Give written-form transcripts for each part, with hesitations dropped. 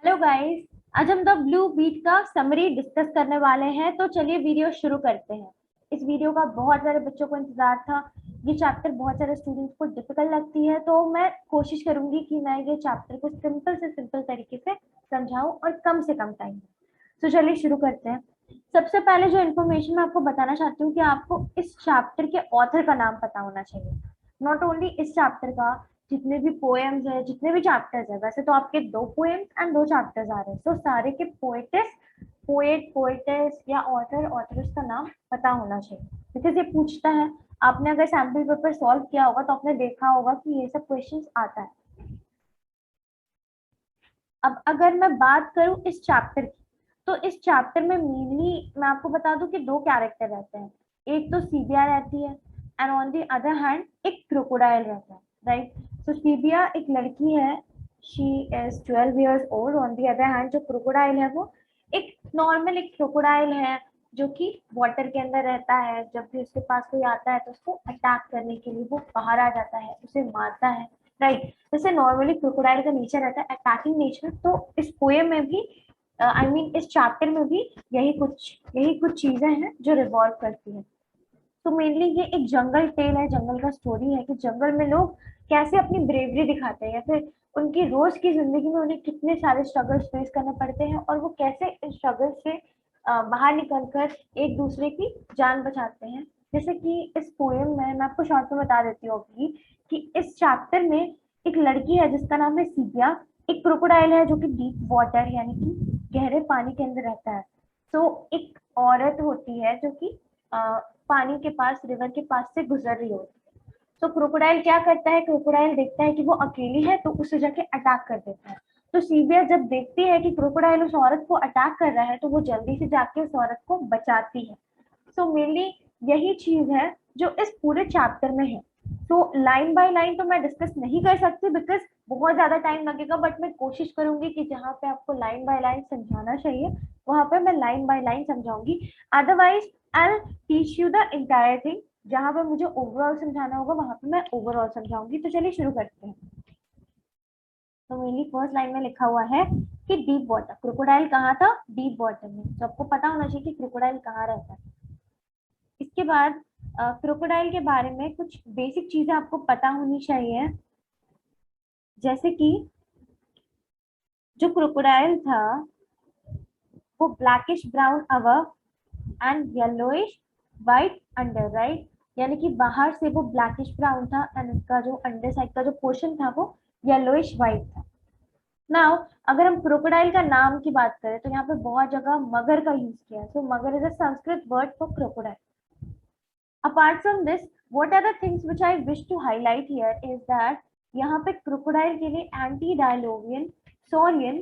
Hello guys. आज हम the blue beat का समरी डिस्कस करने वाले हैं, तो चलिए वीडियो शुरू करते हैं। इस वीडियो का बहुत सारे बच्चों को इंतजार था। ये चैप्टर बहुत सारे स्टूडेंट्स को डिफिकल्ट लगती है, तो मैं कोशिश करूंगी कि मैं ये चैप्टर को सिंपल से सिंपल तरीके से समझाऊं और कम से कम टाइम। तो चलिए शुरू करते हैं। सबसे पहले जो इन्फॉर्मेशन मैं आपको बताना चाहती हूँ कि आपको इस चैप्टर के ऑथर का नाम पता होना चाहिए। नॉट ओनली इस चैप्टर का, जितने भी पोएम्स है, जितने भी चैप्टर्स है, वैसे तो आपके दो पोएम्स एंड दो चैप्टर्स आ रहे हैं, तो सारे के पोएटेस या ऑथर ऑथर्स का नाम पता होना चाहिए। बिकॉज ये पूछता है, आपने अगर सैम्पल पेपर सॉल्व किया होगा तो आपने देखा होगा कि ये सब क्वेश्चंस आता है। अब अगर मैं बात करूं इस चैप्टर की, तो इस चैप्टर में मेनली मैं आपको बता दूं कि दो कैरेक्टर रहते हैं। एक तो सीबिया रहती है and on the other hand एक क्रोकोडाइल रहता है, राइट। तो सीबिया एक लड़की है, she is 12 years old. On the other hand जो क्रोकोडाइल है वो एक नॉर्मल एक क्रोकोडाइल है, जो कि वाटर के अंदर रहता है। जब भी उसके पास कोई आता है तो उसको अटैक करने के लिए वो बाहर आ जाता है, उसे मारता है, राइट। जैसे नॉर्मली क्रोकोडाइल का नेचर रहता है अटैकिंग नेचर, तो इस पोएम में भी इस चैप्टर में भी यही कुछ चीजें हैं जो रिवॉल्व करती है। तो मेनली ये एक जंगल टेल है, जंगल का स्टोरी है कि जंगल में लोग कैसे अपनी ब्रेवरी दिखाते हैं, या फिर उनकी रोज की जिंदगी में उन्हें कितने सारे स्ट्रगल्स फेस करने पड़ते हैं और वो कैसे इन स्ट्रगल से बाहर निकलकर एक दूसरे की जान बचाते हैं। जैसे कि इस पोएम में मैं आपको शॉर्ट में बता देती हूँ अभी, कि इस चैप्टर में एक लड़की है जिसका नाम है सीपिया। एक क्रोकोडाइल है जो कि डीप वाटर यानी कि गहरे पानी के अंदर रहता है। तो एक औरत होती है जो कि पानी के पास, रिवर के पास से गुजर रही होती है। तो क्रोकोडाइल क्या करता है, क्रोकोडाइल देखता है कि वो अकेली है तो उसे जाके अटैक कर देता है। तो सीबिया जब देखती है कि क्रोकोडाइल उस औरत को अटैक कर रहा है, तो वो जल्दी से जाके उस औरत को बचाती है। सो मेनली यही चीज है जो इस पूरे चैप्टर में है। तो लाइन बाय लाइन तो मैं डिस्कस नहीं कर सकती बिकॉज बहुत ज्यादा टाइम लगेगा, बट मैं कोशिश करूंगी कि जहाँ पे आपको लाइन बाय लाइन समझाना चाहिए वहां पे मैं लाइन बाय लाइन समझाऊंगी। Otherwise I teach you the entire thing. जहां पे मुझे ओवरऑल समझाना होगा वहां पे मैं ओवरऑल समझाऊंगी। तो चलिए शुरू करते हैं। तो मेरी फर्स्ट लाइन में लिखा हुआ है कि डीप वाटर, क्रोकोडाइल कहाँ था, डीप वाटर में। तो आपको पता होना चाहिए कि क्रोकोडाइल कहाँ रहता है। इसके बाद क्रोकोडाइल के बारे में कुछ बेसिक चीजें आपको पता होनी चाहिए। जैसे कि जो क्रोकोडाइल था वो blackish brown our and yellowish white under, right. यानी कि बाहर से वो ब्लैकिश ब्राउन था एंड उसका जो अंडर साइड का जो पोर्शन था वो येलोइश व्हाइट था। नाउ अगर हम क्रोकोडाइल का नाम की बात करें तो यहाँ पे बहुत जगह मगर का यूज किया है। सो मगर is a Sanskrit word for crocodile. Apart from this, what are the things which I wish to highlight here is that यहाँ पे क्रोकोडाइल के लिए एंटी डायलोवियन सॉरियन,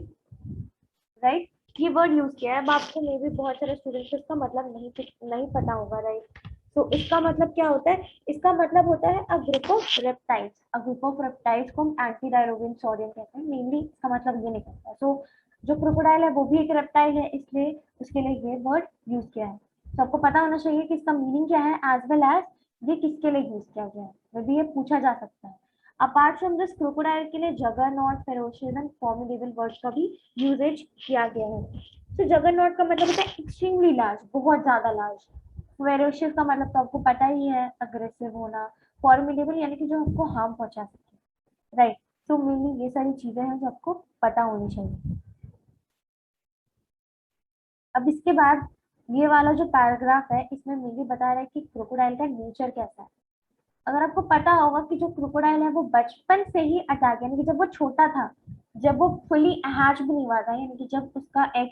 राइट, ये वर्ड यूज किया है। अब आपको मे भी बहुत सारे स्टूडेंट्स को इसका मतलब नहीं पता होगा, राइट। तो इसका मतलब क्या होता है, इसका मतलब होता है a group of reptiles. A group of reptiles को हम एंटी डायलोवियन सॉरियन कहते हैं। मेनली इसका मतलब ये निकलता है। सो जो क्रोकोडाइल है वो भी एक रेप्टाइल है, इसलिए उसके लिए ये वर्ड यूज किया है। तो आपको पता होना चाहिए कि इसका मीनिंग क्या है एज वेल एज ये किसके लिए यूज किया गया है, मे भी ये पूछा जा सकता है। अपार्ट फ्रॉम दिस, क्रोकोडाइल के लिए juggernaut, ferocious and formidable word का भी यूजेज किया गया है। तो जगरनॉट का मतलब होता है एक्सट्रीमली लार्ज, बहुत ज्यादा लार्ज। फेरोशियस का मतलब तो आपको पता ही है, अग्रेसिव होना। फॉर्मिडेबल यानी कि जो हमको हार्म पहुंचा सके, राइट। तो मेनली ये सारी चीजें हैं जो आपको पता होनी चाहिए। अब इसके बाद ये वाला जो पैराग्राफ है इसमें मेनली बता रहा है कि क्रोकोडाइल का नेचर कैसा है। अगर आपको पता होगा कि जो क्रोकोडाइल है वो बचपन से ही अटैक, यानी कि जब वो छोटा था, जब वो फुली हैच भी नहीं हुआ था, यानी कि जब उसका एग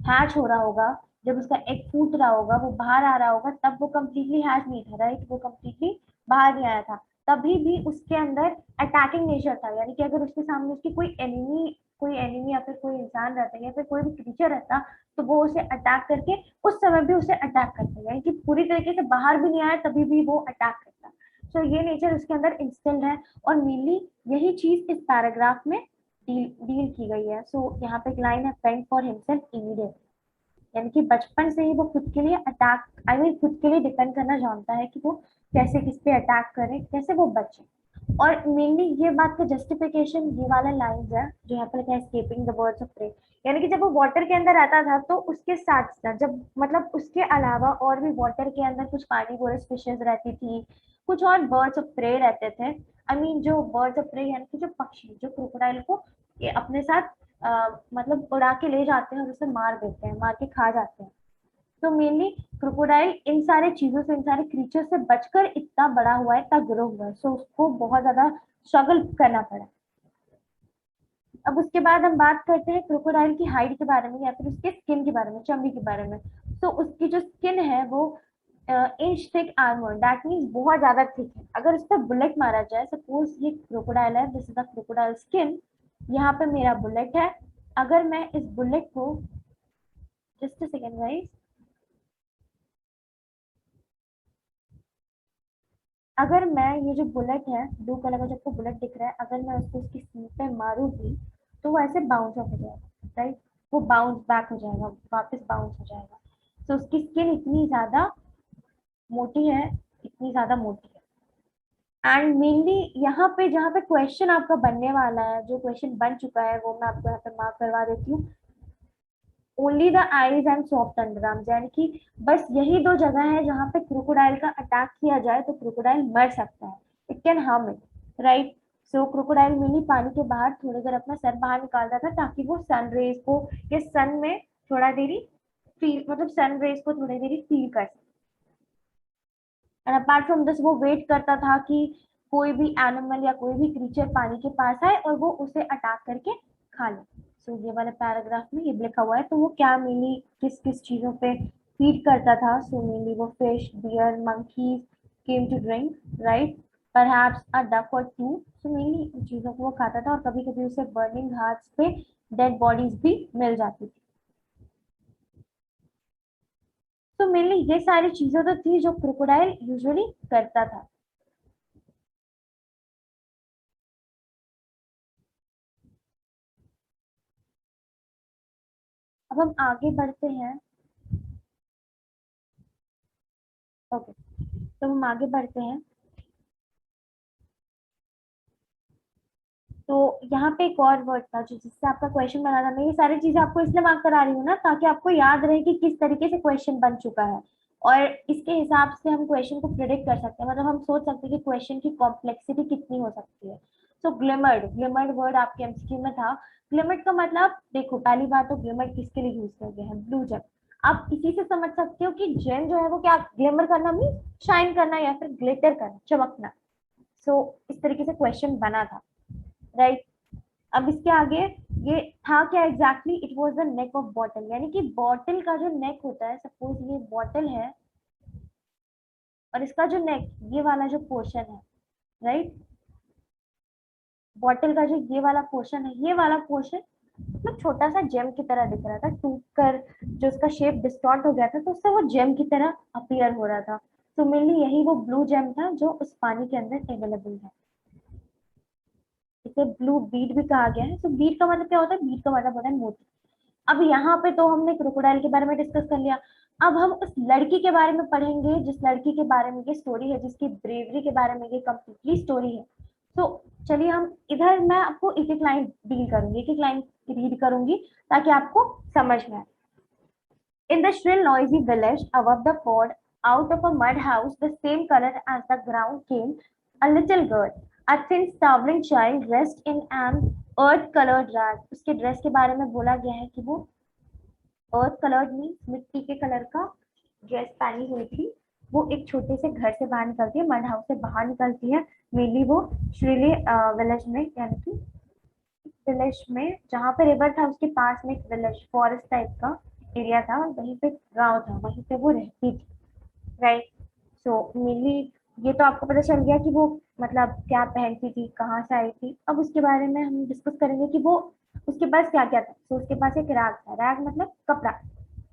हैच हो रहा होगा, जब उसका एग फूट रहा होगा, वो बाहर आ रहा होगा, तब वो कम्प्लीटली हैच नहीं था, राइट। वो कम्प्लीटली बाहर नहीं आया था। तभी भी उसके अंदर अटैकिंग नेचर था, यानी कि अगर उसके सामने उसकी कोई एनिमी या फिर कोई इंसान रहता या फिर कोई भी क्रीचर रहता, तो वो उसे अटैक करके उस समय भी उसे अटैक करता, यानी कि पूरी तरीके से बाहर भी नहीं आया तभी भी वो अटैक करता। सो ये नेचर उसके अंदर इंस्टिल्ड है और मेनली यही चीज इस पैराग्राफ में डील की गई है। सो यहाँ पे एक लाइन है, फेंड फॉर हिमसेल्फ इमीडिएट, यानी कि बचपन से ही वो खुद के लिए खुद के लिए डिपेंड करना जानता है कि वो कैसे किस पे अटैक करे, कैसे वो बचे। और मेनली ये बात का जस्टिफिकेशन ये वाला लाइन है जो यहाँ पर लिखा है escaping the birds of prey, यानी कि जब वो वाटर के अंदर आता था तो उसके साथ साथ जब मतलब उसके अलावा और भी वाटर के अंदर कुछ कार्निवोरस फिशेज रहती थी, कुछ और बर्ड्स ऑफ प्रे रहते थे। आई मीन जो बर्ड्स ऑफ प्रे यानी कि जो पक्षी जो क्रोकोडाइल को ये अपने साथ मतलब उड़ा के ले जाते हैं और उसे मार देते हैं, मार के खा जाते हैं। तो मेनली क्रोकोडाइल इन सारे चीजों से, इन सारे क्रीचर से बचकर इतना बड़ा हुआ है, इतना ग्रो हुआ है, सो उसको बहुत ज्यादा स्ट्रगल करना पड़ा। अब उसके बाद हम बात करते हैं क्रोकोडाइल की हाइट के बारे में या फिर उसके स्किन के बारे में, चमड़ी के बारे में। तो उसकी जो स्किन है वो inch thick armour, that means बहुत ज्यादा थिक है। अगर उस पर बुलेट मारा जाए, सपोज ये क्रोकोडाइल है, this is the crocodile skin, यहाँ पे मेरा बुलेट है। अगर मैं इस बुलेट को, जस्ट अ सेकेंड गाइस, अगर मैं ये जो बुलेट है, ब्लू कलर का जो आपको बुलेट दिख रहा है, अगर मैं उसको उसकी स्किन पे मारूंगी तो वो ऐसे बाउंस ऑफ हो जाएगा, राइट? वो बाउंस बैक हो जाएगा, वापस बाउंस हो जाएगा। तो उसकी स्किन इतनी ज्यादा मोटी है, इतनी ज्यादा मोटी है। एंड मेनली यहाँ पे जहाँ पे क्वेश्चन आपका बनने वाला है, जो क्वेश्चन बन चुका है वो मैं आपको यहाँ पे मार्क करवा देती हूँ। Only the eyes and soft underarms, यानी कि बस यही दो जगह है जहाँ पे क्रोकोडाइल का अटैक किया जाए तो क्रोकोडाइल मर सकता है, it can harm it, right? So crocodile mini पानी के बाहर थोड़ी देर अपना सर बाहर निकालता था ताकि वो सन रेज को या सन में थोड़ा देरी फील, मतलब सन रेज को थोड़ी देरी फील कर सके। एंड अपार्ट फ्रॉम दिस वो वेट करता था कि कोई भी एनिमल या कोई भी क्रीचर पानी के पास आए और वो उसे अटैक करके खा ले। सो ये वाले पैराग्राफ में ये लिखा हुआ है। तो वो क्या मेनली किस किस चीजों पे फीड करता था? सो मेनली वो fish, bear, monkeys came to drink, right? Perhaps a duck और टू। सो मेनली इन चीजों को वो खाता था और कभी कभी उसे बर्निंग घाट्स पे डेड बॉडीज भी मिल जाती थी। तो मेनली ये सारी चीजें तो थी जो क्रोकोडाइल यूजुअली करता था। अब हम आगे बढ़ते हैं। ओके, तो हम आगे बढ़ते हैं। तो यहाँ पे एक और वर्ड था जो जिससे आपका क्वेश्चन बना था। मैं ये सारी चीजें आपको इसलिए मार्क करा रही हूँ ना ताकि आपको याद रहे कि किस तरीके से क्वेश्चन बन चुका है, और इसके हिसाब से हम क्वेश्चन को प्रिडिक्ट कर सकते हैं, मतलब हम सोच सकते हैं कि क्वेश्चन की कॉम्प्लेक्सिटी कितनी हो सकती है। सो ग्लिमर्ड, ग्लिमर्ड वर्ड आपके एमसीक्यू में था। ग्लिमर्ड का मतलब देखो, पहली बात तो ग्लिमर्ड किसके लिए यूज करते हैं? Blue gem. आप इसी से समझ सकते हो कि जेम जो है वो क्या, ग्लिमर करना मीन शाइन करना या फिर ग्लिटर करना, चमकना। सो इस तरीके से क्वेश्चन बना था, राइट? अब इसके आगे ये था क्या exactly? It was the neck of bottle, यानी कि बॉटल का जो नेक होता है, सपोज ये बॉटल है और इसका जो नेक, ये वाला जो पोर्शन है, राइट? बॉटल का जो ये वाला पोर्शन है, ये वाला पोर्शन मतलब छोटा सा जेम की तरह दिख रहा था, टूट कर जो उसका शेप डिस्टॉर्ट हो गया था तो उससे वो जेम की तरह अपीयर हो रहा था। तो मेनली यही वो ब्लू जेम था जो उस पानी के अंदर अवेलेबल है। इसे ब्लू बीड भी कहा गया है। तो बीड का मतलब क्या होता है? बीड का मतलब होता है मोती। अब यहाँ पे तो हमने क्रोकोडाइल के बारे में डिस्कस कर लिया। अब हम उस लड़की के बारे में पढ़ेंगे जिस लड़की के बारे में ये स्टोरी है, जिसकी ब्रेवरी के बारे में ये कंप्लीटली स्टोरी है। तो चलिए हम इधर, मैं आपको एक एक लाइन डील करूंगी, एक एक लाइन रीड करूंगी ताकि आपको समझ में आए। In the shrill, noisy village above the ford, out of a mud house the same color as the ground came a little girl, a thin, starveling child dressed in an earth-colored rag. उसके dress के बारे में बोला गया है कि वो अर्थ coloured mean मिट्टी के कलर का ड्रेस पहनी हुई थी। वो एक छोटे से घर से बाहर निकलती है, मड हाउस से बाहर निकलती है। मेनली वो श्रीली विलेज में, यानी कि विलेज में जहाँ पे रिवर था उसके पास में एक विलेज फॉरेस्ट टाइप का एरिया था, वहीं पे गांव था, वहीं पे वो रहती थी, राइट? सो मेनली ये तो आपको पता चल गया कि वो मतलब क्या पहनती थी, कहाँ से आई थी। अब उसके बारे में हम डिस्कस करेंगे कि वो उसके पास क्या क्या था। तो उसके पास एक रैग था, रैग मतलब कपड़ा।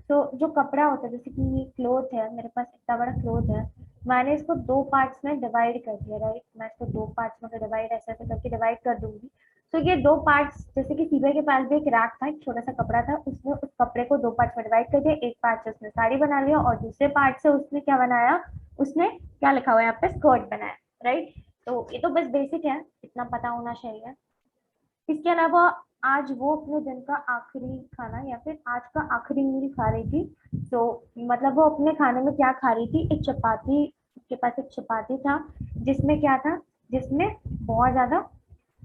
तो जो कपड़ा होता है, जैसे कि ये क्लोथ है, मेरे पास इतना बड़ा क्लोथ है, मैंने इसको दो पार्ट्स में डिवाइड कर दिया, राइट? मैं इसको दो पार्ट्स में डिवाइड ऐसे ऐसे करके डिवाइड कर दूंगी। तो ये दो पार्ट्स, जैसे कि सीबे के पास भी एक रैक था, एक छोटा सा कपड़ा था, उसने उस कपड़े को दो पार्ट्स में डिवाइड कर दिया। एक पार्ट से उसने साड़ी बना लिया और दूसरे पार्ट से उसने क्या बनाया, उसने क्या लिखा हुआ है यहाँ पे, स्कर्ट बनाया, राइट? तो ये तो बस बेसिक है, इतना पता होना चाहिए। इसके अलावा आज वो अपने दिन का आखिरी खाना या फिर आज का आखिरी मील खा रही थी। तो मतलब वो अपने खाने में क्या खा रही थी, एक चपाती, उसके पास एक चपाती था जिसमें क्या था, जिसमें बहुत ज्यादा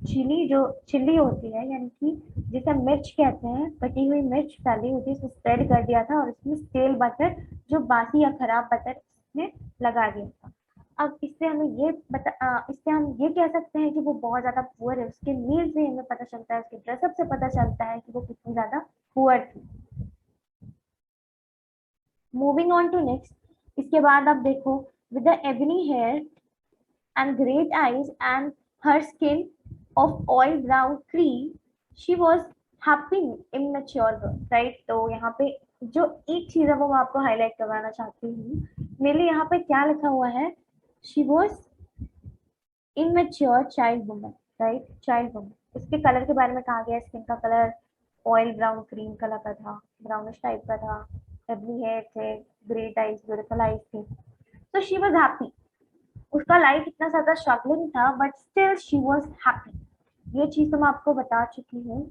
चिली, जो चिल्ली होती है यानी कि जिसे मिर्च कहते हैं, कटी हुई मिर्च डाली होती है, इसमें स्प्रेड कर दिया था और इसमें तेल बटर, जो बासी या खराब बटर इसमें लगा दिया था। अब इससे हम ये कह सकते हैं कि वो बहुत ज्यादा पुअर है, उसके मील से हमें पता चलता है, उसके ड्रेसअप से पता चलता है कि वो कितनी ज्यादा पुअर थी। मूविंग ऑन टू नेक्स्ट, इसके बाद आप देखो, with the ebony hair and great eyes and her skin of oil brown cream, she was happy immature girl, right? तो यहाँ पे जो एक चीज है वो मैं आपको हाईलाइट करवाना चाहती हूँ। मेरे यहाँ पे क्या लिखा हुआ है, she was immature child woman, right? child woman, उसके कलर के बारे में कहा गया, स्किन का colour oil brown cream colour का था, ब्राउनिश टाइप का था, एबनी हेयर थे, ग्रेट आईज, ब्यूटीफुल आईज थी। तो शी वॉज हैप्पी, उसका लाइफ इतना ज्यादा स्ट्रगलिंग था but still she was happy. ये चीज तो मैं आपको बता चुकी हूँ,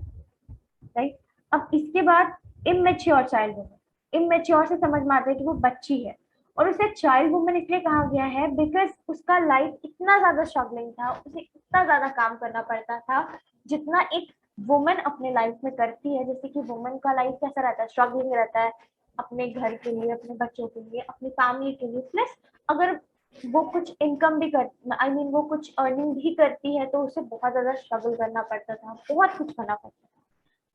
राइट? अब इसके बाद इमेच्योर चाइल्ड वुमन, इमेच्योर से समझ में आता है कि वो बच्ची है, और उसे चाइल्ड वुमन इसलिए कहा गया है बिकॉज उसका लाइफ इतना ज्यादा स्ट्रगलिंग था, उसे इतना ज्यादा काम करना पड़ता था जितना एक वुमन अपने लाइफ में करती है। जैसे कि वुमन का लाइफ कैसा रहता है, स्ट्रगलिंग रहता है अपने घर के लिए, अपने बच्चों के लिए, अपनी फैमिली के लिए, प्लस अगर वो कुछ इनकम भी कर, आई मीन वो कुछ अर्निंग भी करती है तो उसे बहुत ज्यादा स्ट्रगल करना पड़ता था, बहुत कुछ करना पड़ता था।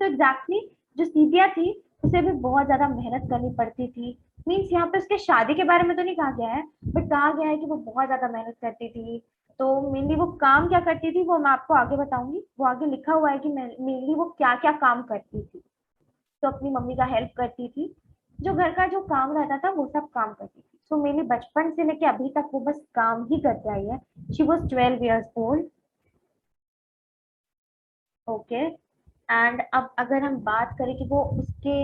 तो एग्जैक्टली जो सीबिया थी उसे भी बहुत ज्यादा मेहनत करनी पड़ती थी। मीन्स यहाँ पे उसके शादी के बारे में तो नहीं कहा गया है, बट कहा गया है कि वो बहुत ज्यादा मेहनत करती थी। तो मेनली वो काम क्या करती थी वो मैं आपको आगे बताऊंगी, वो आगे लिखा हुआ है कि मेनली वो क्या क्या काम करती थी। तो अपनी मम्मी का हेल्प करती थी, जो घर का जो काम रहता था वो सब काम करती थी। सो मेरे बचपन से लेके अभी तक वो बस काम ही करते आई है। She was 12 years old. Okay, and अब अगर हम बात करें कि वो उसके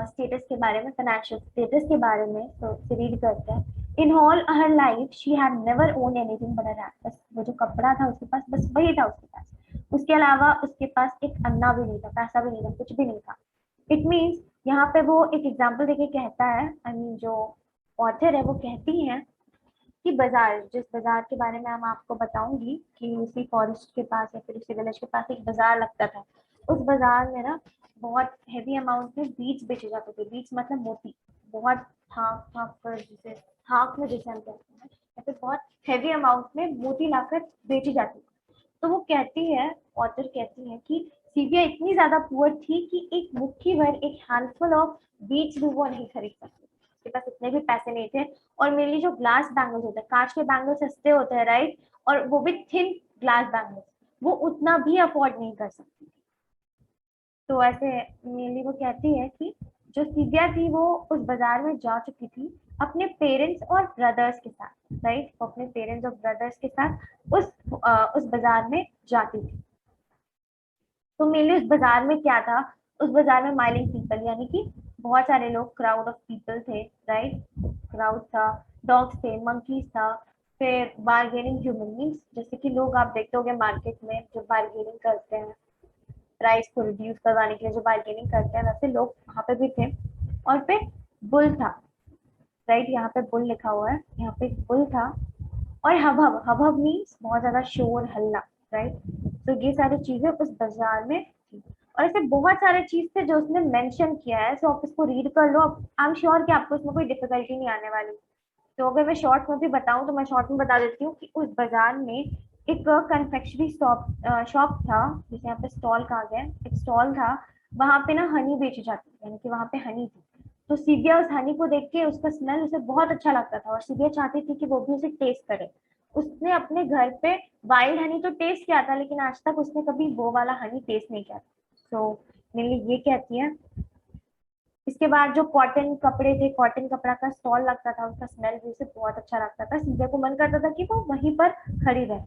स्टेटस के बारे में, फाइनेंशियल स्टेटस के बारे में, तो रीड करते हैं। इन all her life she had never own anything but a rack, बस वो जो कपड़ा था उसके पास, बस वही था उसके पास, उसके अलावा उसके पास एक अन्ना भी नहीं था, पैसा भी नहीं था, कुछ भी नहीं था। इट मीन्स यहाँ पे वो एक एग्जाम्पल देके कहता है, आई मीन जो ऑथर है वो कहती है कि बाजार, जिस बाजार के बारे में मैं आपको बताऊंगी कि उसी फॉरेस्ट के पास या फिर उसी विलेज के पास एक बाजार लगता था, उस बाजार में ना बहुत हेवी अमाउंट में बीज बेचे जाते थे। बीज मतलब मोती, बहुत थाक थाक कर, जिसे थाक में जैसे हम कहते हैं, या फिर बहुत हेवी अमाउंट में मोती लाकर बेची जाती थी। तो वो कहती है, ऑथर कहती है कि सीबिया इतनी ज्यादा पुअर थी कि एक मुट्ठी भर, एक हैंडफुल ऑफ बीज भी वो नहीं खरीद सकती, उसके पास इतने भी पैसे नहीं थे। और मेनली जो ग्लास बैंगल्स होते हैं, कांच के बैंगल्स सस्ते होते हैं, राइट, और वो भी थिन ग्लास बैंगल्स, वो उतना भी अफोर्ड नहीं कर सकती। तो ऐसे मेनली वो कहती है कि जो सीबिया थी वो उस बाजार में जा चुकी थी अपने पेरेंट्स और ब्रदर्स के साथ, राइट, वो अपने पेरेंट्स और ब्रदर्स के साथ उस बाजार में जाती थी। तो मेनली उस बाजार में क्या था, उस बाजार में माइलिंग पीपल यानी कि बहुत सारे लोग, क्राउड ऑफ पीपल थे, राइट, क्राउड था, डॉग्स थे, मंकीज था, फिर बार्गेनिंग ह्यूमन मीन्स, जैसे कि लोग आप देखते होंगे मार्केट में जो बार्गेनिंग करते हैं, प्राइस को रिड्यूस करवाने के लिए जो बार्गेनिंग करते हैं, वैसे लोग वहाँ पे भी थे। और फिर बुल था, राइट, यहाँ पे बुल लिखा हुआ है, यहाँ पे बुल था। और हबहब, हबहब मीन्स बहुत ज्यादा शोर हल्ला, राइट। तो ये सारी चीजें उस बाजार में थी। और ऐसे बहुत सारे चीज थे जो उसने मेंशन किया है, सो आप इसको रीड कर लो, आई एम श्योर कि आपको इसमें कोई डिफिकल्टी नहीं आने वाली। तो अगर मैं शॉर्ट में भी बताऊं तो मैं शॉर्ट में बता देती हूँ कि उस बाजार में एक कन्फेक्शनरी शॉप शॉप था, जिसे यहाँ पे स्टॉल कहा गया है, एक स्टॉल था, वहां पे ना हनी बेची जाती थी, यानी कि वहां पे हनी थी। तो सीबिया उस हनी को देख के, उसका स्मेल उसे बहुत अच्छा लगता था और सीबिया चाहती थी कि वो भी उसे टेस्ट करे। उसने अपने घर पे वाइल्ड हनी तो टेस्ट किया था, लेकिन आज तक उसने कभी वो वाला हनी टेस्ट नहीं किया था। तो मेनली ये कहती है। इसके बाद जो कॉटन कपड़े थे, कॉटन कपड़ा का स्टॉल लगता था, उसका स्मेल भी उसे बहुत अच्छा लगता था, सीबिया को मन करता था कि वो वहीं पर खड़ी रहे।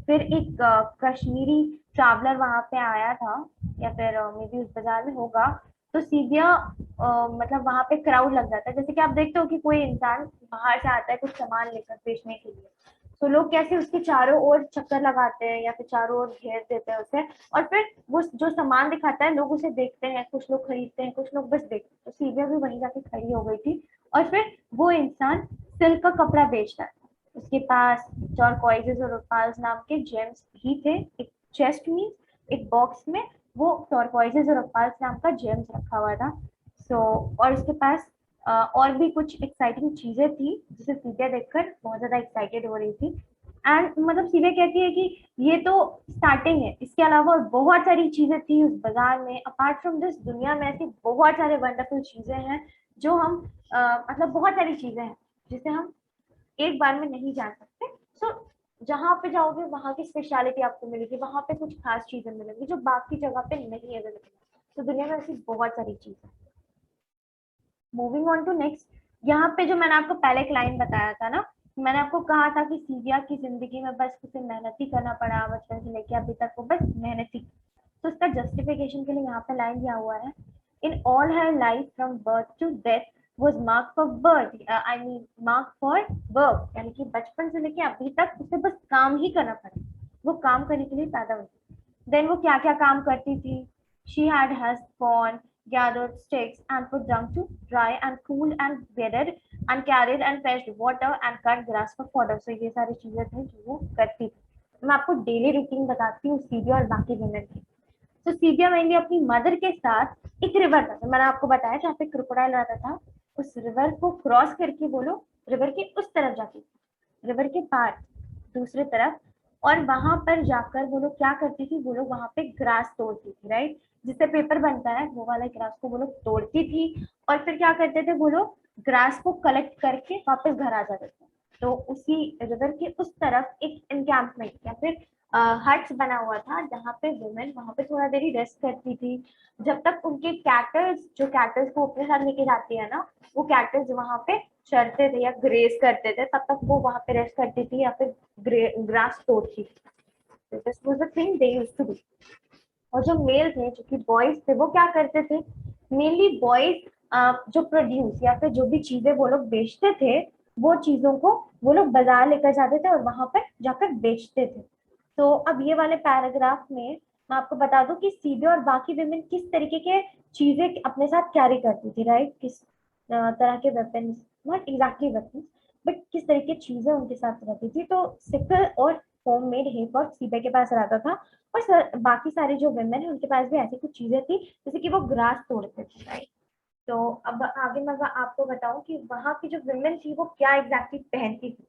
फिर एक कश्मीरी ट्रैवलर वहां पे आया था, या फिर मे बी उस बाजार में होगा। तो सीबिया मतलब वहां पे क्राउड लग जाता है, जैसे कि आप देखते हो कि कोई इंसान बाहर से आता है कुछ सामान लेकर बेचने के लिए, तो लोग कैसे उसके चारों ओर चक्कर लगाते हैं या फिर चारों ओर घेर देते हैं उसे, और फिर वो जो सामान दिखाता है लोग उसे देखते हैं, कुछ लोग खरीदते हैं, कुछ लोग बस देखते हैं। तो सीविया भी वहीं जाके खड़ी हो गई थी, और फिर वो इंसान सिल्क का कपड़ा बेच रहा था। उसके पास टर्कोइजेस और ओपाल्स नाम के जेम्स भी थे, एक चेस्ट में, एक बॉक्स में वो टर्कोइजेस और ओपाल्स नाम का जेम्स रखा हुआ था। सो और उसके पास और भी कुछ एक्साइटिंग चीजें थी जिसे सीविया देखकर बहुत ज्यादा एक्साइटेड हो रही थी। एंड मतलब सीविया कहती है कि ये तो स्टार्टिंग है, इसके अलावा और बहुत सारी चीजें थी उस बाजार में। अपार्ट फ्रॉम दिस दुनिया में ऐसी बहुत सारे वंडरफुल चीजें हैं जो हम मतलब बहुत सारी चीजें हैं जिसे हम एक बार में नहीं जान सकते। सो जहाँ पे जाओगे वहाँ की स्पेशलिटी आपको मिलेगी, वहाँ पे कुछ खास चीजें मिलेंगी जो बाकी जगह पे नहीं अवेलेबल। तो दुनिया में ऐसी बहुत सारी चीजें। मूविंग ऑन टू नेक्स्ट, यहाँ पे जो मैंने आपको पहले एक लाइन बताया था ना, मैंने आपको कहा था कि सीविया की जिंदगी में बस उसे मेहनत ही करना पड़ा, बचपन से लेके अभी तक वो बस मेहनत ही। तो उसका जस्टिफिकेशन के लिए यहाँ पे लाइन दिया हुआ है, in all her life from birth to death was marked for birth, I mean marked for work, यानी कि बचपन से लेके अभी तक उसे बस काम ही करना पड़ा, वो काम करने के लिए पैदा हुई। देन वो क्या क्या काम करती थी? She had husked corn, gathered sticks and put them to dry and cool and bedded and carried and fetched water and cut grass for fodder. So ये सारी चीजें थी जो वो करती थी। मैं आपको डेली रूटीन बताती हूँ सीबिया और बाकी वुमेन की। तो सीबिया मेनली अपनी मदर के साथ एक रिवर था, तो मैंने आपको बताया जहाँ पे क्रोकोडाइल रहता था, उस रिवर को क्रॉस करके वो लोग रिवर के उस तरफ जाती थी, रिवर के पार दूसरे तरफ। और वहां पर जाकर वो लोग क्या करती थी, वो लोग वहां पे ग्रास तोड़ती थी, राइट, जिससे पेपर बनता है, वो वाला ग्रास को वो लोग तोड़ती थी। और फिर क्या करते थे वो लोग, ग्रास को कलेक्ट करके वापस घर आ जाते थे। तो उसी रिवर के उस तरफ एक एनकैंपमेंट या फिर हट्स बना हुआ था जहाँ पे वुमेन वहां पे थोड़ा देरी रेस्ट करती थी, जब तक उनके कैटल्स, जो कैटल्स को अपने साथ लेके जाती है ना, वो कैटल्स वहां पे चरते थे या ग्रेज करते थे, तब तक वो वहां पे रेस्ट करती थी या फिर ग्रास तोड़ती थी। This was the thing they used to do. और जो मेल थे, जो कि बॉयज थे, वो क्या करते थे, मेनली बॉयज जो प्रोड्यूस या फिर जो भी चीजें वो लोग बेचते थे, वो चीजों को वो लोग बाजार लेकर जाते थे और वहां पर जाकर बेचते थे। तो अब ये वाले पैराग्राफ में मैं आपको बता दूं कि सीबी और बाकी विमेन किस तरीके के चीजें अपने साथ कैरी करती थी, राइट, किस तरह के weapons, not exactly weapons, but किस तरह की चीजें उनके साथ रहती थी। तो सिकल और होममेड हेपर्ड सीबे के पास रहता था, और बाकी सारे जो वुमेन है उनके पास भी ऐसी कुछ चीजें थी जैसे कि वो ग्रास तोड़ते थे, राइट। तो अब आगे मैं आपको बताऊं कि वहां की जो वुमेन थी वो क्या एग्जैक्टली पहनती थी।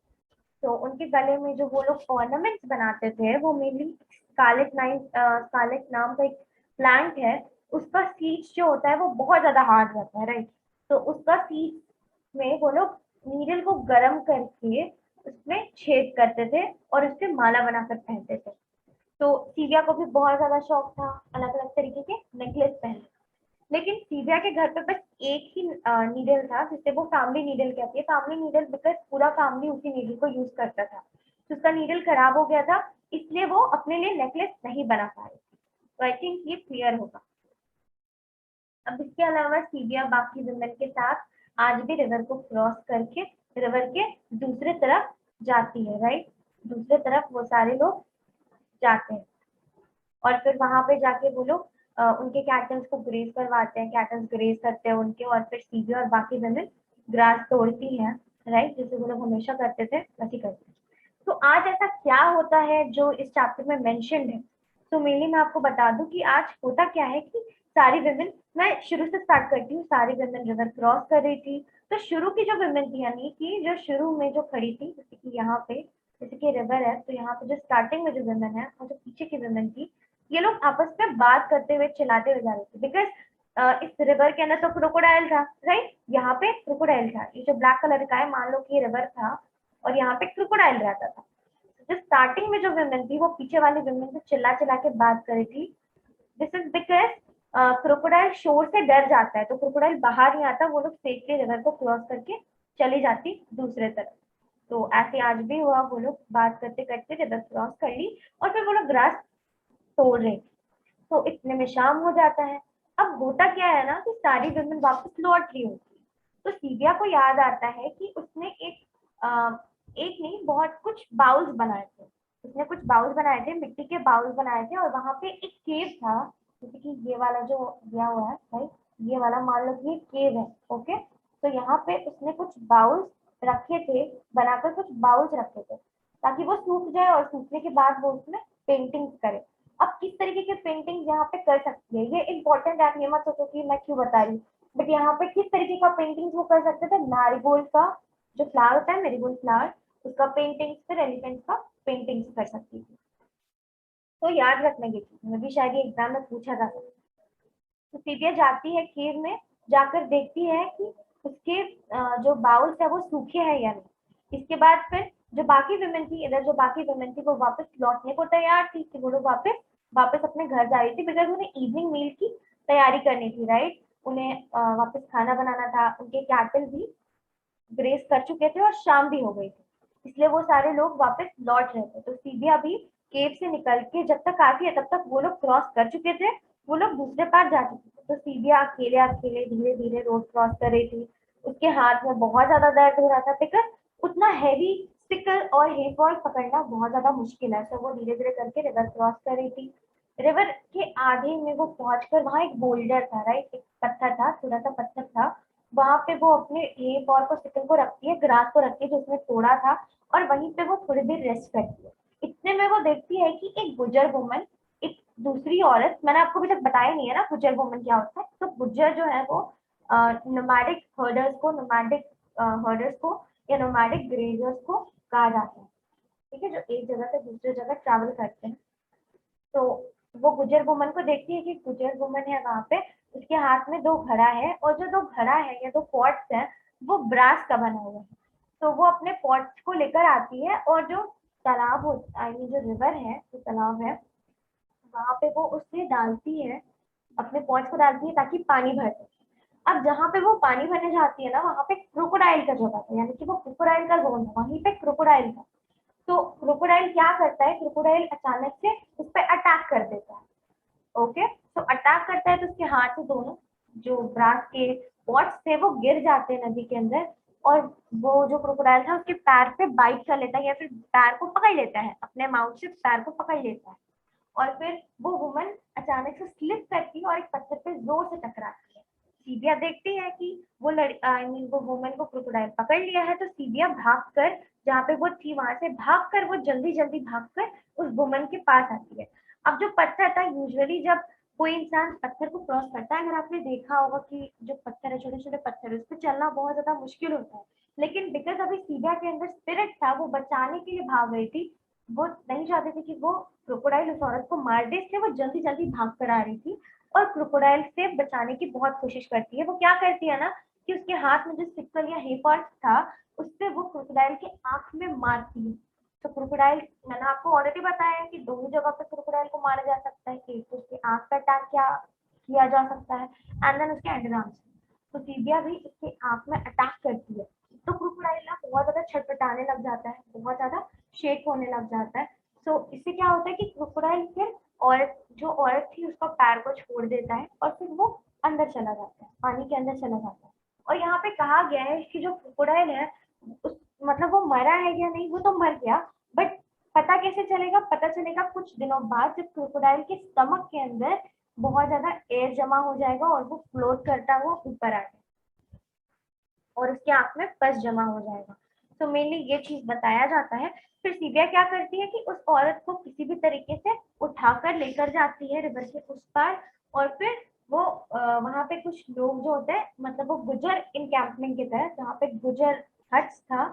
तो उनके गले में जो वो लोग ऑर्नामेंट्स बनाते थे वो मेनली स्कारलेट नाम का एक प्लांट है, उसका सीड्स जो होता है वो बहुत ज्यादा हार्ड रहता है, राइट। तो उसका सीड्स में वो लोग नीडल को गर्म करके उसमें छेद करते थे और उससे माला बनाकर पहनते थे। तो सीविया को भी बहुत ज्यादा शौक था अलग अलग तरीके के नेकलेस पहनने। लेकिन सीविया के घर पे बस एक ही नीडल था जिसे वो फैमिली नीडल कहती है, फैमिली नीडल बिकॉज पूरा फैमिली उसी नीडल को यूज करता था। तो उसका नीडल खराब हो गया था, इसलिए वो अपने लिए नेकलेस नहीं बना पाए। तो आई थिंक ये क्लियर होगा। अब इसके अलावा सीविया बाकी वुमेन के साथ आज भी रिवर को क्रॉस करके रिवर के दूसरे तरफ जाती है, राइट। दूसरे तरफ वो सारे लोग जाते हैं और फिर वहां पे जाके वो लोग उनके कैटल्स को ग्रेज करवाते हैं, कैटल्स ग्रेज करते हैं उनके, और फिर सीबी और बाकी वुमेन ग्रास तोड़ती हैं, राइट, जैसे वो लोग हमेशा करते थे वैसे करते हैं। तो आज ऐसा क्या होता है जो इस चैप्टर में मेंशन्ड है? तो मेनली मैं आपको बता दूं कि आज होता क्या है कि सारी वुमेन, मैं शुरू से स्टार्ट करती हूँ, सारी वुमेन रिवर क्रॉस कर रही थी। तो शुरू की जो वुमेन थी, यानी कि जो शुरू में जो खड़ी थी, जैसे कि यहाँ पे, जैसे कि रिवर है, तो यहाँ पे जो स्टार्टिंग में जो वुमेन है और जो पीछे की वुमेन थी, ये लोग आपस में बात करते हुए चिल्लाते हुए जा रहे थे, बिकॉज इस रिवर के अंदर तो क्रोकोडाइल था, राइट, यहाँ पे क्रोकोडाइल था, ये जो ब्लैक कलर का है, मान लो कि ये रिवर था और यहाँ पे क्रोकोडाइल रहता था। जो स्टार्टिंग में जो वुमेन थी वो पीछे वाली वुमेन से चिल्ला चिल्ला के बात कर रही थी। दिस इज बिकॉज क्रोकोडाइल शोर से डर जाता है, तो क्रोकोडाइल बाहर नहीं आता, वो लोग सेफली रिवर को क्रॉस करके चली जाती दूसरे तरफ। तो ऐसे आज भी हुआ, वो लोग बात करते करते रिवर क्रॉस कर ली और फिर वो लोग ग्रास तोड़ रहे। तो इतने में शाम हो जाता है। अब होता क्या है ना कि सारी वुमेन वापस लौट रही होती है, तो सीबिया को याद आता है कि उसने एक नहीं बहुत कुछ बाउल्स बनाए थे, उसने कुछ बाउल्स बनाए थे, मिट्टी के बाउल्स बनाए थे, और वहां पे एक केव था, जैसे कि ये वाला जो दिया हुआ है राइट, ये वाला मान लो कि ये केव है। ओके, तो यहाँ पे उसने कुछ बाउल्स रखे थे, बनाकर कुछ बाउल्स रखे थे ताकि वो सूख जाए और सूखने के बाद वो उसमें पेंटिंग्स करे। अब किस तरीके की पेंटिंग यहाँ पे कर सकती है ये इंपॉर्टेंट है, आप ये मत सोचो कि मैं क्यों बता रही हूँ, बट यहाँ पे किस तरीके का पेंटिंग वो कर सकते थे, मैरीगोल्ड का जो फ्लावर होता है मेरीगोल्ड फ्लावर, उसका पेंटिंग्स, फिर एलिफेंट का पेंटिंग्स कर सकती थी। तो याद रखने की चीज में भी शायद ये एग्जाम में पूछा जा सकता है। तो सीबिया जाती है केव में, जाकर देखती है कि उसके जो बाउल्स है वो सूखे हैं या नहीं। इसके बाद फिर जो बाकी वुमेन थी, इधर जो बाकी वुमेन थी वो वापस लौटने को तैयार थी कि वो लोग वापस वापस अपने घर जा रही थी, बिकॉज उन्हें इवनिंग मील की तैयारी करनी थी राइट, उन्हें वापस खाना बनाना था, उनके कैटल भी ग्रेस कर चुके थे और शाम भी हो गई थी, इसलिए वो सारे लोग वापस लौट रहे थे। तो सीबिया भी केव से निकल के जब तक आती है तब तक वो लोग क्रॉस कर चुके थे, वो लोग दूसरे पार जा चुके थे। तो सीबिया अकेले अकेले धीरे धीरे रोड क्रॉस कर रही थी, उसके हाथ में बहुत ज्यादा दर्द हो रहा था, बिकॉज उतना हैवी सिकल और हेयर बॉल पकड़ना बहुत ज्यादा मुश्किल है। तो वो धीरे धीरे करके रिवर क्रॉस कर रही थी। रिवर के आधे में वो पहुंचकर वहां एक बोल्डर था राइट, एक पत्थर था, छोटा सा पत्थर था, वहां पे वो अपने हेयर बॉल को सिकल को रखती है, ग्रास को रखती है जो उसने तोड़ा था, और वहीं पे वो थोड़ी देर रेस्ट करती है। इतने में वो देखती है कि एक गुजर वुमन, एक दूसरी औरत, मैंने आपको अभी तक बताया नहीं है ना गुजर वुमन क्या होता है, तो गुजर जो है वो नोमैडिक हर्डर्स को, नोमैडिक हर्डर्स को या नोमैडिक ग्रेजर्स को कहा जाता है, ठीक है, जो एक जगह से दूसरी जगह ट्रैवल करते हैं। तो वो गुजर वुमन को देखती है कि गुजर वुमन है वहां पे, उसके हाथ में दो घड़ा है, और जो दो घड़ा है या दो पॉट्स है वो ब्रास का बना हुआ है। तो वो अपने पॉट्स को लेकर आती है, और जो तालाब होता है, जो रिवर है, जो तालाब है, वहां पे वो उससे डालती है, अपने पॉट्स को डालती है ताकि पानी भर सके। अब जहाँ पे वो पानी भरने जाती है ना, वहां पे क्रोकोडाइल का जगह था, यानी कि वो क्रोकोडाइल का जोन था, वहीं पे क्रोकोडाइल था। तो क्रोकोडाइल क्या करता है, क्रोकोडाइल अचानक से उस पर अटैक कर देता है। ओके, तो अटैक करता है तो उसके हाथ से दोनों जो ब्रास के पॉट्स थे वो गिर जाते हैं नदी के अंदर, और वो जो क्रोकोडाइल था उसके पैर पे बाइट कर लेता है, या फिर पैर को पकड़ लेता है, अपने माउथ से पैर को पकड़ लेता है, और फिर वो वुमन अचानक से स्लिप करती है और एक पत्थर पे जोर से टकराती है। सीबिया देखती है कि वो आई मीन वो वुमन को क्रोकोडाइल पकड़ लिया है, तो सीबिया भागकर जहाँ पे वो थी वहां से भागकर वो जल्दी जल्दी भागकर उस वुमन के पास आती है। अब जो पत्थर था, यूजुअली जब कोई इंसान पत्थर को क्रॉस करता है, अगर आपने देखा होगा कि जो पत्थर है, छोटे छोटे पत्थर है, उस पर चलना बहुत ज्यादा मुश्किल होता है, लेकिन बिकॉज अभी सीबिया के अंदर स्पिरिट था, वो बचाने के लिए भाग रही थी, वो नहीं चाहते थे कि वो क्रोकोडाइल उस औरत को मार दे, इसलिए वो जल्दी जल्दी भाग कर आ रही थी, और क्रोकोडाइल से बचाने की बहुत कोशिश करती है। वो क्या करती है ना कि उसके हाथ में जो सिक्कल या हेपर्स था, उससे वो क्रोकोडाइल के आंख में मारती है। तो क्रोकोडाइल, मैंने आपको ऑलरेडी बताया है कि दोनों जगह पे क्रोकोडाइल को मारा जा सकता है, एक तो उसके आंख पर अटैक क्या किया जा सकता है, एंड देन उसके अंडरआर्म्स। तो सीबिया भी इसके आंख में अटैक करती है, तो क्रोकोडाइल ना बहुत ज्यादा छटपटाने लग जाता है, बहुत ज्यादा शेक होने लग जाता है। तो इससे क्या होता है कि क्रोकोडाइल फिर औरत, जो औरत थी उसका पैर को छोड़ देता है, और फिर वो अंदर चला जाता है, पानी के अंदर चला जाता है। और यहाँ पे कहा गया है कि जो क्रोकोडाइल है उस, मतलब वो मरा है या नहीं, वो तो मर गया, बट पता कैसे चलेगा, पता चलेगा कुछ दिनों बाद, जब क्रोकोडाइल के स्टमक के अंदर बहुत ज्यादा एयर जमा हो जाएगा और वो फ्लोट करता हुआ ऊपर आ जाएगा, और उसके आंख में पस जमा हो जाएगा। तो मेनली ये चीज बताया जाता है। फिर सीबिया क्या करती है कि उस औरत को किसी भी तरीके से उठाकर लेकर जाती है रिवर के उस पार, और फिर वो वहां पे कुछ लोग जो होते हैं, मतलब वो गुजर इनकैंपमेंट की तरह, जहाँ पे गुजर हट्स था,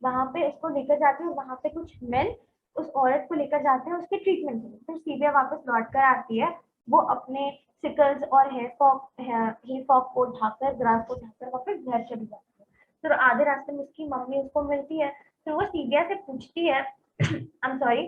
वहां पे उसको लेकर जाती है, और वहां पे कुछ मेन उस औरत को लेकर जाते हैं उसके ट्रीटमेंट के लिए। फिर सीबिया वापस लौट कर आती है, वो अपने सिकल्स और हेयर फॉक को उठाकर, ग्रास को उठाकर वापस घर चली जाती है। फिर आधे रास्ते में उसकी मम्मी उसको मिलती है, फिर वो सीबिया से पूछती है I am sorry,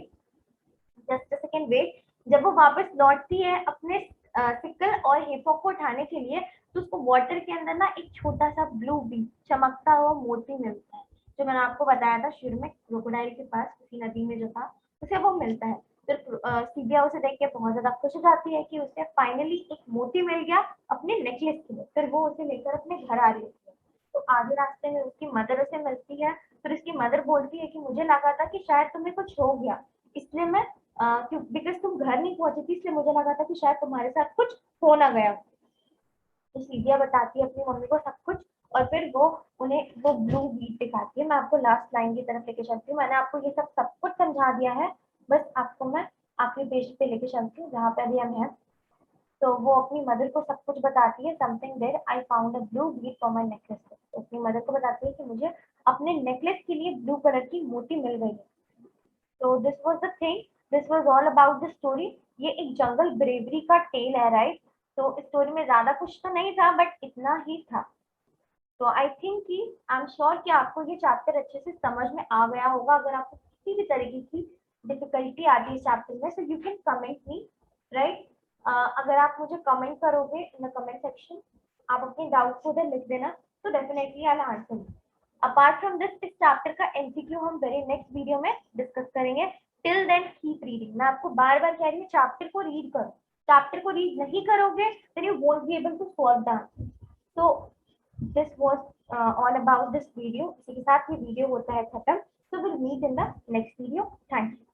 just a second wait. जब वो वापस लौटती है अपने सिकल और हेफॉक को उठाने के लिए, तो उसको वाटर के अंदर ना एक छोटा सा ब्लू बी, चमकता हुआ मोती मिलता है, जो मैंने आपको बताया था शुरू में, क्रोकोडाइल के पास उसी नदी में जो था, उसे वो मिलता है। फिर सीबिया उसे देख के बहुत ज्यादा खुश हो जाती है कि उसे फाइनली एक मोती मिल गया अपने नेकलेस के लिए। फिर वो उसे लेकर अपने घर आ रही होती है। तो आधे रास्ते में उसकी मदर उसे मिलती है, फिर उसकी मदर बोलती है कि मुझे लगा था कि शायद तुम्हें कुछ हो गया, इसलिए मैं बिकॉज तुम घर नहीं पहुंची थी इसलिए मुझे लगा था कि शायद तुम्हारे साथ कुछ हो ना गया। तो सीधिया बताती है अपनी मम्मी को सब कुछ, और फिर वो उन्हें वो ब्लू बीट दिखाती है। मैं आपको लास्ट लाइन की तरफ लेके चलती हूँ, मैंने आपको ये सब सब कुछ समझा दिया है, बस आपको मैं आखिरी पेज पे लेके चलती हूँ जहाँ पे अभी हम हैं। तो वो अपनी मदर को सब कुछ बताती है, something there I found a blue bead for my necklace. तो अपनी मदर को बताती है कि मुझे अपने नेकलेस के लिए ब्लू कलर की मोती मिल गई है। तो this was the thing, this was all about the story. ये एक जंगल ब्रेवरी का टेल है, राइट? तो स्टोरी में ज्यादा कुछ तो नहीं था, बट इतना ही था। तो आई थिंक कि आई एम श्योर कि आपको ये चैप्टर अच्छे से समझ में आ गया होगा। अगर आपको किसी भी तरीके की डिफिकल्टी आती है इस चैप्टर में, so you can comment me, right? अगर आप मुझे कमेंट करोगे इन द कमेंट सेक्शन, आप अपने डाउट को उधर लिख देना, तो definitely I will answer. Apart from this, इस चैप्टर का एमसीक्यू हम वेरी नेक्स्ट वीडियो में डिस्कस करेंगे। Till then keep reading. मैं आपको बार बार कह रही हूँ चैप्टर को रीड करो। चैप्टर को रीड नहीं करोगे then you won't be able to solve the answer. तो this was all about this video. इसी के साथ ये वीडियो होता है खत्म। So we'll meet in the next video. Thank you.